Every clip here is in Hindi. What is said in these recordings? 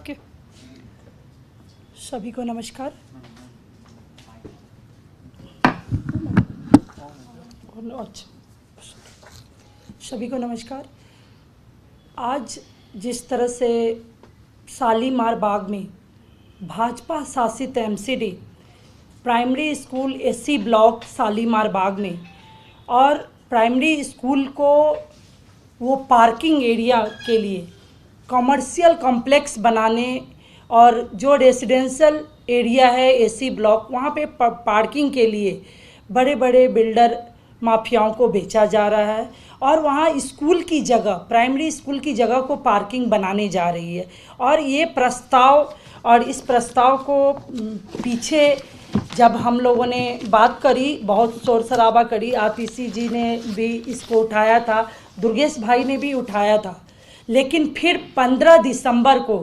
ओके, सभी को नमस्कार। सभी को नमस्कार। आज जिस तरह से शालीमार बाग में भाजपा शासित MCD primary school SC block Shalimar Bagh में और प्राइमरी स्कूल को वो पार्किंग एरिया के लिए कमर्शियल कॉम्प्लेक्स बनाने और जो रेसिडेंशियल एरिया है एसी ब्लॉक वहाँ पे पार्किंग के लिए बड़े बड़े बिल्डर माफियाओं को बेचा जा रहा है और वहाँ स्कूल की जगह प्राइमरी स्कूल की जगह को पार्किंग बनाने जा रही है। और ये प्रस्ताव और इस प्रस्ताव को पीछे जब हम लोगों ने बात करी, बहुत शोर शराबा करी, आतिशी जी ने भी इसको उठाया था, दुर्गेश भाई ने भी उठाया था, लेकिन फिर 15 दिसंबर को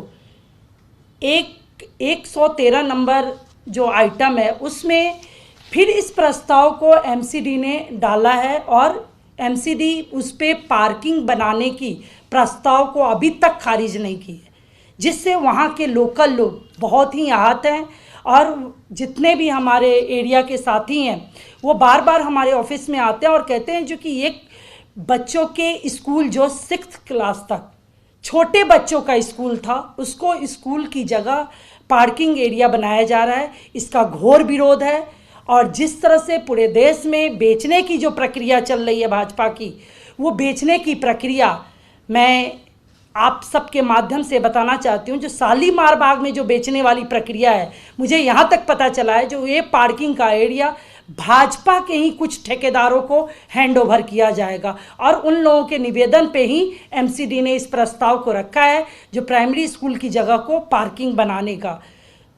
113 नंबर जो आइटम है उसमें फिर इस प्रस्ताव को एमसीडी ने डाला है और एमसीडी उस पर पार्किंग बनाने की प्रस्ताव को अभी तक खारिज नहीं की है, जिससे वहाँ के लोकल लोग बहुत ही आहत हैं। और जितने भी हमारे एरिया के साथी हैं वो बार बार हमारे ऑफिस में आते हैं और कहते हैं जो कि एक बच्चों के स्कूल जो 6th क्लास तक छोटे बच्चों का स्कूल था उसको स्कूल की जगह पार्किंग एरिया बनाया जा रहा है। इसका घोर विरोध है। और जिस तरह से पूरे देश में बेचने की जो प्रक्रिया चल रही है भाजपा की, वो बेचने की प्रक्रिया मैं आप सबके माध्यम से बताना चाहती हूँ। जो शालीमार बाग में जो बेचने वाली प्रक्रिया है, मुझे यहाँ तक पता चला है जो ये पार्किंग का एरिया भाजपा के ही कुछ ठेकेदारों को हैंड ओवर किया जाएगा और उन लोगों के निवेदन पे ही एमसीडी ने इस प्रस्ताव को रखा है जो प्राइमरी स्कूल की जगह को पार्किंग बनाने का।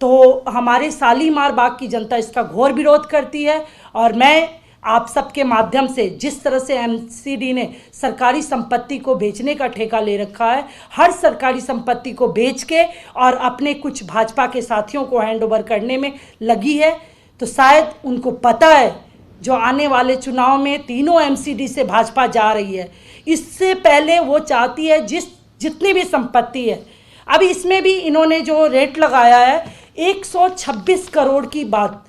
तो हमारे शालीमार बाग की जनता इसका घोर विरोध करती है और मैं आप सबके माध्यम से, जिस तरह से एमसीडी ने सरकारी संपत्ति को बेचने का ठेका ले रखा है, हर सरकारी संपत्ति को बेच के और अपने कुछ भाजपा के साथियों को हैंड ओवर करने में लगी है, तो शायद उनको पता है जो आने वाले चुनाव में तीनों एमसीडी से भाजपा जा रही है। इससे पहले वो चाहती है जितनी भी संपत्ति है, अभी इसमें भी इन्होंने जो रेट लगाया है 126 करोड़ की बात,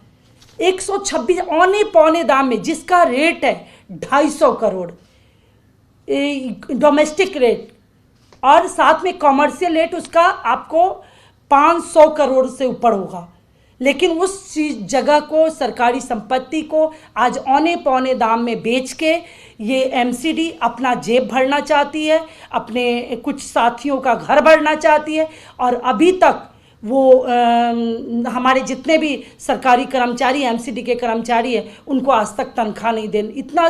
126 औने पौने दाम में, जिसका रेट है 250 करोड़ डोमेस्टिक रेट और साथ में कॉमर्शियल रेट उसका आपको 500 करोड़ से ऊपर होगा। लेकिन उस जगह को, सरकारी संपत्ति को आज औने पौने दाम में बेच के ये एमसीडी अपना जेब भरना चाहती है, अपने कुछ साथियों का घर भरना चाहती है। और अभी तक वो हमारे जितने भी सरकारी कर्मचारी एमसीडी के कर्मचारी हैं उनको आज तक तनख्वाह नहीं दे, इतना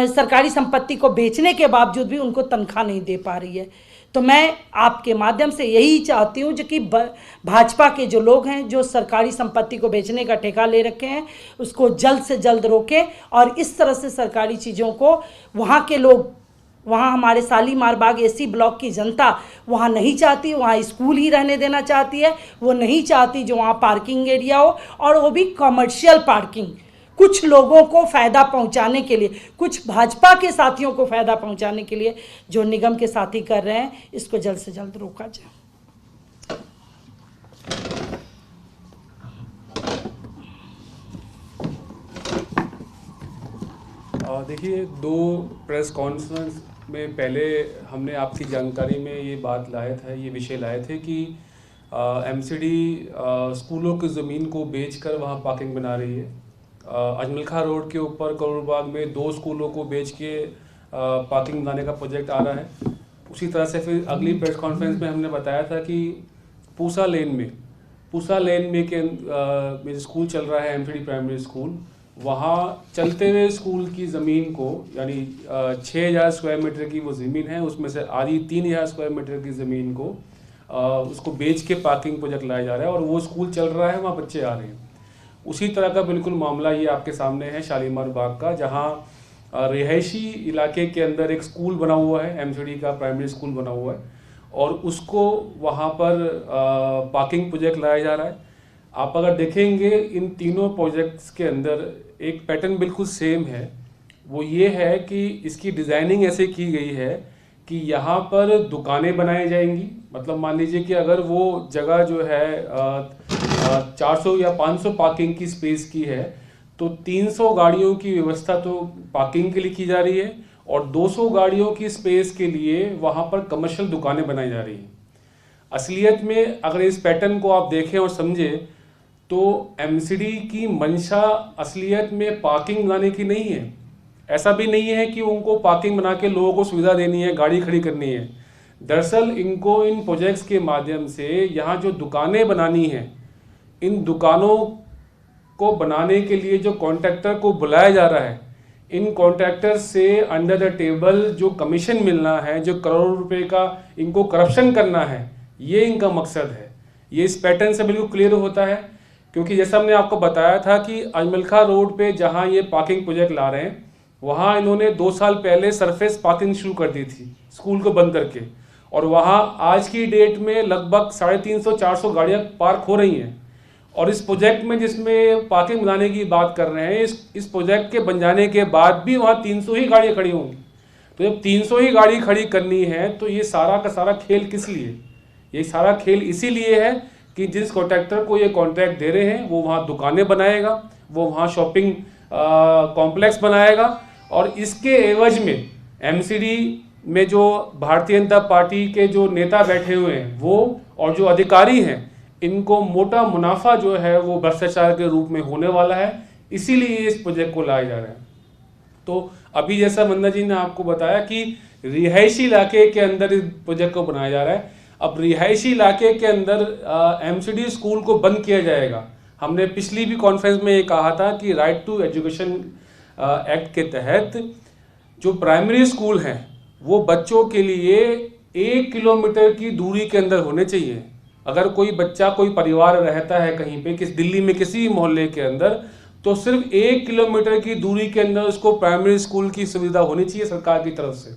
सरकारी संपत्ति को बेचने के बावजूद भी उनको तनख्वाह नहीं दे पा रही है। तो मैं आपके माध्यम से यही चाहती हूँ जो कि भाजपा के जो लोग हैं जो सरकारी संपत्ति को बेचने का ठेका ले रखे हैं उसको जल्द से जल्द रोकें और इस तरह से सरकारी चीज़ों को वहाँ के लोग, वहाँ हमारे शालीमार बाग एसी ब्लॉक की जनता वहाँ नहीं चाहती, वहाँ स्कूल ही रहने देना चाहती है। वो नहीं चाहती जो वहाँ पार्किंग एरिया हो और वो भी कमर्शियल पार्किंग, कुछ लोगों को फ़ायदा पहुंचाने के लिए, कुछ भाजपा के साथियों को फ़ायदा पहुंचाने के लिए जो निगम के साथी कर रहे हैं, इसको जल्द से जल्द रोका जाए। देखिए, 2 प्रेस कॉन्फ्रेंस में पहले हमने आपकी जानकारी में ये बात लाए थे, ये विषय लाए थे कि एमसीडी स्कूलों की ज़मीन को बेचकर वहाँ पार्किंग बना रही है। अजमल खां रोड के ऊपर करोड़ बाग में 2 स्कूलों को बेच के पार्किंग बनाने का प्रोजेक्ट आ रहा है। उसी तरह से फिर अगली प्रेस कॉन्फ्रेंस में हमने बताया था कि पूसा लेन में के स्कूल चल रहा है एमसीडी प्राइमरी स्कूल, वहाँ चलते हुए स्कूल की ज़मीन को, यानी 6000 स्क्वायर मीटर की वो ज़मीन है, उसमें से आधी 3000 स्क्वायर मीटर की ज़मीन को उसको बेच के पार्किंग प्रोजेक्ट लाया जा रहा है और वो स्कूल चल रहा है, वहाँ बच्चे आ रहे हैं। उसी तरह का बिल्कुल मामला ये आपके सामने है शालीमार बाग का, जहाँ रिहायशी इलाके के अंदर एक स्कूल बना हुआ है, एमसीडी का प्राइमरी स्कूल बना हुआ है और उसको वहाँ पर पार्किंग प्रोजेक्ट लाया जा रहा है। आप अगर देखेंगे इन तीनों प्रोजेक्ट्स के अंदर एक पैटर्न बिल्कुल सेम है। वो ये है कि इसकी डिज़ाइनिंग ऐसे की गई है कि यहाँ पर दुकानें बनाई जाएंगी, मतलब मान लीजिए कि अगर वो जगह जो है 400 या 500 पार्किंग की स्पेस की है, तो 300 गाड़ियों की व्यवस्था तो पार्किंग के लिए की जा रही है और 200 गाड़ियों की स्पेस के लिए वहाँ पर कमर्शियल दुकानें बनाई जा रही हैं। असलियत में अगर इस पैटर्न को आप देखें और समझें तो एमसीडी की मंशा असलियत में पार्किंग बनाने की नहीं है। ऐसा भी नहीं है कि उनको पार्किंग बना के लोगों को सुविधा देनी है, गाड़ी खड़ी करनी है। दरअसल इनको इन प्रोजेक्ट्स के माध्यम से यहाँ जो दुकानें बनानी हैं, इन दुकानों को बनाने के लिए जो कॉन्ट्रैक्टर को बुलाया जा रहा है, इन कॉन्ट्रैक्टर से अंडर द टेबल जो कमीशन मिलना है, जो करोड़ों रुपए का इनको करप्शन करना है, ये इनका मकसद है। ये इस पैटर्न से बिल्कुल क्लियर होता है, क्योंकि जैसा हमने आपको बताया था कि अजमलखा रोड पे जहाँ ये पार्किंग प्रोजेक्ट ला रहे हैं, वहाँ इन्होंने 2 साल पहले सरफेस पार्किंग शुरू कर दी थी स्कूल को बंद करके, और वहाँ आज की डेट में लगभग 350-400 गाड़ियाँ पार्क हो रही हैं। और इस प्रोजेक्ट में जिसमें पार्किंग बनाने की बात कर रहे हैं, इस प्रोजेक्ट के बन जाने के बाद भी वहाँ 300 ही गाड़ियाँ खड़ी होंगी। तो जब 300 ही गाड़ी खड़ी करनी है तो ये सारा का सारा खेल किस लिए? ये सारा खेल इसीलिए है कि जिस कॉन्ट्रैक्टर को ये कॉन्ट्रैक्ट दे रहे हैं वो वहाँ दुकानें बनाएगा, वो वहाँ शॉपिंग कॉम्प्लेक्स बनाएगा, और इसके एवज में एमसीडी में जो भारतीय जनता पार्टी के जो नेता बैठे हुए हैं वो और जो अधिकारी हैं, इनको मोटा मुनाफा जो है वो भ्रष्टाचार के रूप में होने वाला है। इसीलिए इस प्रोजेक्ट को लाया जा रहा है। तो अभी जैसा वंदना जी ने आपको बताया कि रिहायशी इलाके के अंदर इस प्रोजेक्ट को बनाया जा रहा है। अब रिहायशी इलाके के अंदर एमसीडी स्कूल को बंद किया जाएगा। हमने पिछली भी कॉन्फ्रेंस में ये कहा था कि राइट टू एजुकेशन एक्ट के तहत जो प्राइमरी स्कूल हैं वो बच्चों के लिए 1 किलोमीटर की दूरी के अंदर होने चाहिए। अगर कोई बच्चा, कोई परिवार रहता है कहीं पे, दिल्ली में किसी मोहल्ले के अंदर, तो सिर्फ 1 किलोमीटर की दूरी के अंदर उसको प्राइमरी स्कूल की सुविधा होनी चाहिए सरकार की तरफ से,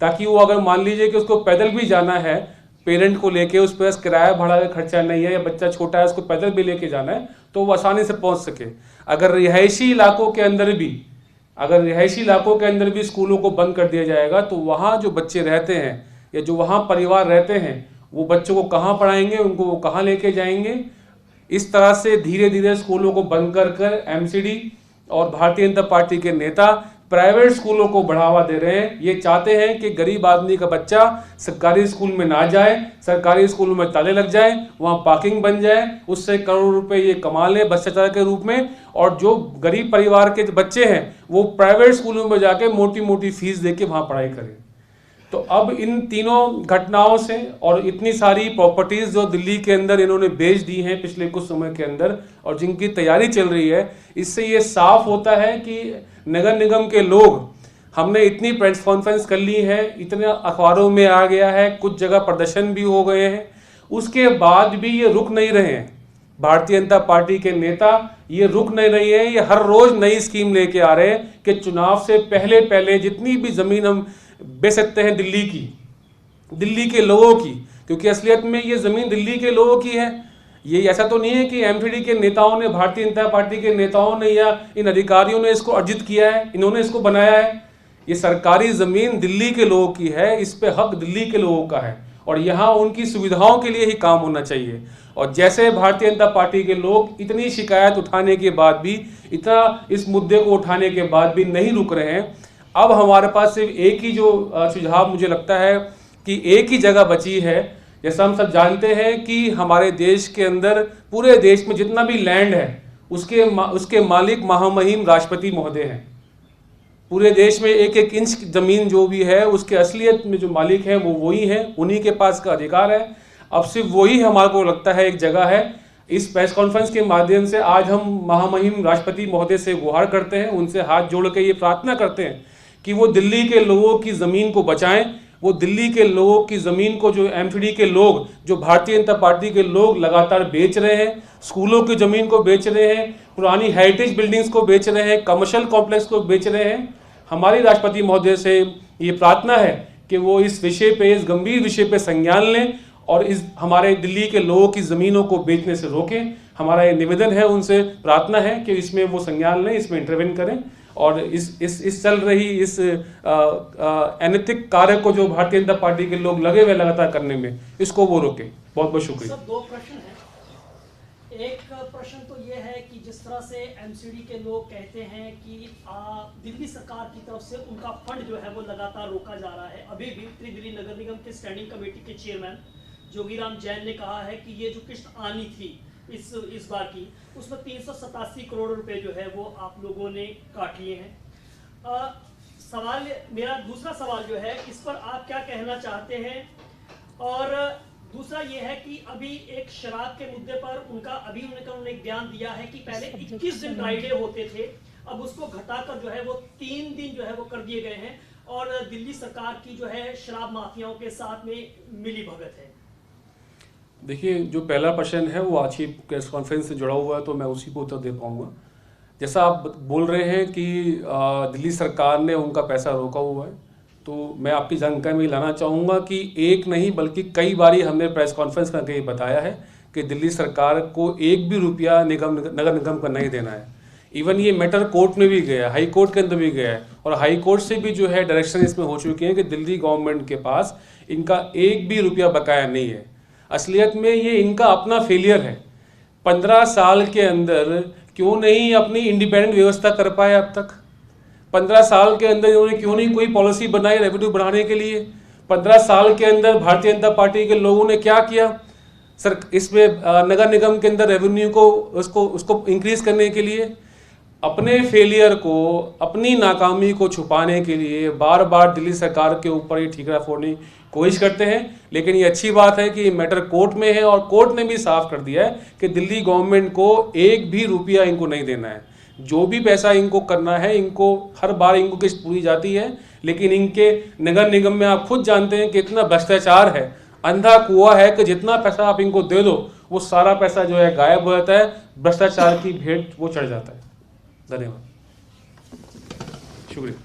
ताकि वो अगर मान लीजिए कि उसको पैदल भी जाना है, पेरेंट को लेके, उस पर किराया भाड़ा का खर्चा नहीं है, या बच्चा छोटा है उसको पैदल भी लेके जाना है, तो वो आसानी से पहुंच सके। अगर रिहायशी इलाकों के अंदर भी स्कूलों को बंद कर दिया जाएगा तो वहाँ जो बच्चे रहते हैं या जो वहाँ परिवार रहते हैं वो बच्चों को कहाँ पढ़ाएंगे, उनको वो कहाँ लेके जाएंगे। इस तरह से धीरे धीरे स्कूलों को बंद कर एमसीडी और भारतीय जनता पार्टी के नेता प्राइवेट स्कूलों को बढ़ावा दे रहे हैं। ये चाहते हैं कि गरीब आदमी का बच्चा सरकारी स्कूल में ना जाए, सरकारी स्कूलों में ताले लग जाए, वहाँ पार्किंग बन जाए, उससे करोड़ों रुपए ये कमा लें भ्रष्टाचार के रूप में, और जो गरीब परिवार के बच्चे हैं वो प्राइवेट स्कूलों में जाके मोटी मोटी फीस दे के वहाँ पढ़ाई करें। तो अब इन तीनों घटनाओं से और इतनी सारी प्रॉपर्टीज जो दिल्ली के अंदर इन्होंने बेच दी हैं पिछले कुछ समय के अंदर, और जिनकी तैयारी चल रही है, इससे ये साफ होता है कि नगर निगम के लोग, हमने इतनी प्रेस कॉन्फ्रेंस कर ली है, इतने अखबारों में आ गया है, कुछ जगह प्रदर्शन भी हो गए हैं, उसके बाद भी ये रुक नहीं रहे हैं। भारतीय जनता पार्टी के नेता ये रुक नहीं रही है, ये हर रोज नई स्कीम लेके आ रहे हैं कि चुनाव से पहले पहले जितनी भी जमीन हम बेच सकते हैं दिल्ली के लोगों की, क्योंकि असलियत में ये जमीन दिल्ली के लोगों की है। ये ऐसा तो नहीं है कि एमसीडी के नेताओं ने, भारतीय जनता पार्टी के नेताओं ने या इन अधिकारियों ने इसको अर्जित किया है, इन्होंने इसको बनाया है। ये सरकारी जमीन दिल्ली के लोगों की है, इस पे हक दिल्ली के लोगों का है, और यहाँ उनकी सुविधाओं के लिए ही काम होना चाहिए। और जैसे भारतीय जनता पार्टी के लोग इतनी शिकायत उठाने के बाद भी, इतना इस मुद्दे को उठाने के बाद भी नहीं रुक रहे हैं, अब हमारे पास सिर्फ एक ही जो सुझाव मुझे लगता है कि एक ही जगह बची है। जैसा हम सब जानते हैं कि हमारे देश के अंदर, पूरे देश में जितना भी लैंड है उसके मालिक महामहिम राष्ट्रपति महोदय हैं। पूरे देश में 1-1 इंच जमीन जो भी है उसके असलियत में जो मालिक हैं वो वही हैं, उन्हीं के पास का अधिकार है। अब सिर्फ वही हमारे को लगता है एक जगह है। इस प्रेस कॉन्फ्रेंस के माध्यम से आज हम महामहिम राष्ट्रपति महोदय से गुहार करते हैं, उनसे हाथ जोड़ के ये प्रार्थना करते हैं कि वो दिल्ली के लोगों की ज़मीन को बचाएं। वो दिल्ली के लोगों की ज़मीन को, जो एमसीडी के लोग, जो भारतीय जनता पार्टी के लोग लगातार बेच रहे हैं, स्कूलों की ज़मीन को बेच रहे हैं, पुरानी हेरिटेज बिल्डिंग्स को बेच रहे हैं, कमर्शियल कॉम्प्लेक्स को बेच रहे हैं, हमारी राष्ट्रपति महोदय से ये प्रार्थना है कि वो इस विषय पे, इस गंभीर विषय पे संज्ञान लें और इस हमारे दिल्ली के लोगों की ज़मीनों को बेचने से रोकें। हमारा ये निवेदन है, उनसे प्रार्थना है कि इसमें वो संज्ञान लें, इसमें इंटरवेन करें और इस चल रही इस अनैतिक कार्य को जो भारतीय जनता पार्टी के लोग लगे हुए लगातार करने में, इसको वो रोके। बहुत बहुत शुक्रिया। सर, दो प्रश्न हैं। एक प्रश्न तो ये है कि जिस तरह से एमसीडी के लोग कहते हैं कि दिल्ली सरकार की तरफ से उनका फंड जो है वो लगातार रोका जा रहा है। अभी भी त्रिदिल्ली नगर निगम के स्टैंडिंग कमेटी के चेयरमैन जोगीराम जैन ने कहा है कि ये जो किस्त आनी थी इस बार की, उसमें 387 करोड़ रुपए जो है वो आप लोगों ने काट लिए हैं। मेरा दूसरा सवाल जो है, इस पर आप क्या कहना चाहते हैं? और दूसरा ये है कि अभी एक शराब के मुद्दे पर उन्होंने एक बयान दिया है कि पहले 21 दिन ड्राई डे होते थे, अब उसको घटाकर जो है वो 3 दिन जो है वो कर दिए गए हैं, और दिल्ली सरकार की जो है शराब माफियाओं के साथ में मिली भगत है। देखिए, जो पहला प्रश्न है वो आज ही प्रेस कॉन्फ्रेंस से जुड़ा हुआ है, तो मैं उसी को उत्तर दे पाऊंगा। जैसा आप बोल रहे हैं कि दिल्ली सरकार ने उनका पैसा रोका हुआ है, तो मैं आपकी जानकारी में लाना चाहूँगा कि एक नहीं बल्कि कई बारी हमने प्रेस कॉन्फ्रेंस करके ये बताया है कि दिल्ली सरकार को एक भी रुपया नगर निगम का नहीं देना है। इवन ये मैटर कोर्ट में भी गया है, हाई कोर्ट के अंदर भी गया है, और हाई कोर्ट से भी जो है डायरेक्शन इसमें हो चुकी है कि दिल्ली गवर्नमेंट के पास इनका एक भी रुपया बकाया नहीं है। असलियत में ये इनका अपना फेलियर है। 15 साल के अंदर क्यों नहीं अपनी इंडिपेंडेंट व्यवस्था कर पाए अब तक? 15 साल के अंदर इन्होंने क्यों नहीं कोई पॉलिसी बनाई रेवेन्यू बढ़ाने के लिए? 15 साल के अंदर भारतीय जनता पार्टी के लोगों ने क्या किया सर इसमें नगर निगम के अंदर रेवेन्यू को उसको इंक्रीज करने के लिए? अपने फेलियर को, अपनी नाकामी को छुपाने के लिए बार बार दिल्ली सरकार के ऊपर ये ठीकरा फोड़ने की कोशिश करते हैं। लेकिन ये अच्छी बात है कि ये मैटर कोर्ट में है, और कोर्ट ने भी साफ कर दिया है कि दिल्ली गवर्नमेंट को एक भी रुपया इनको नहीं देना है। जो भी पैसा इनको करना है, इनको हर बार इनको किस्त पूरी जाती है, लेकिन इनके नगर निगम में आप खुद जानते हैं कि इतना भ्रष्टाचार है, अंधा कुआं है कि जितना पैसा आप इनको दे दो वो सारा पैसा जो है गायब हो जाता है, भ्रष्टाचार की भेंट वो चढ़ जाता है। धन्यवाद, शुक्रिया।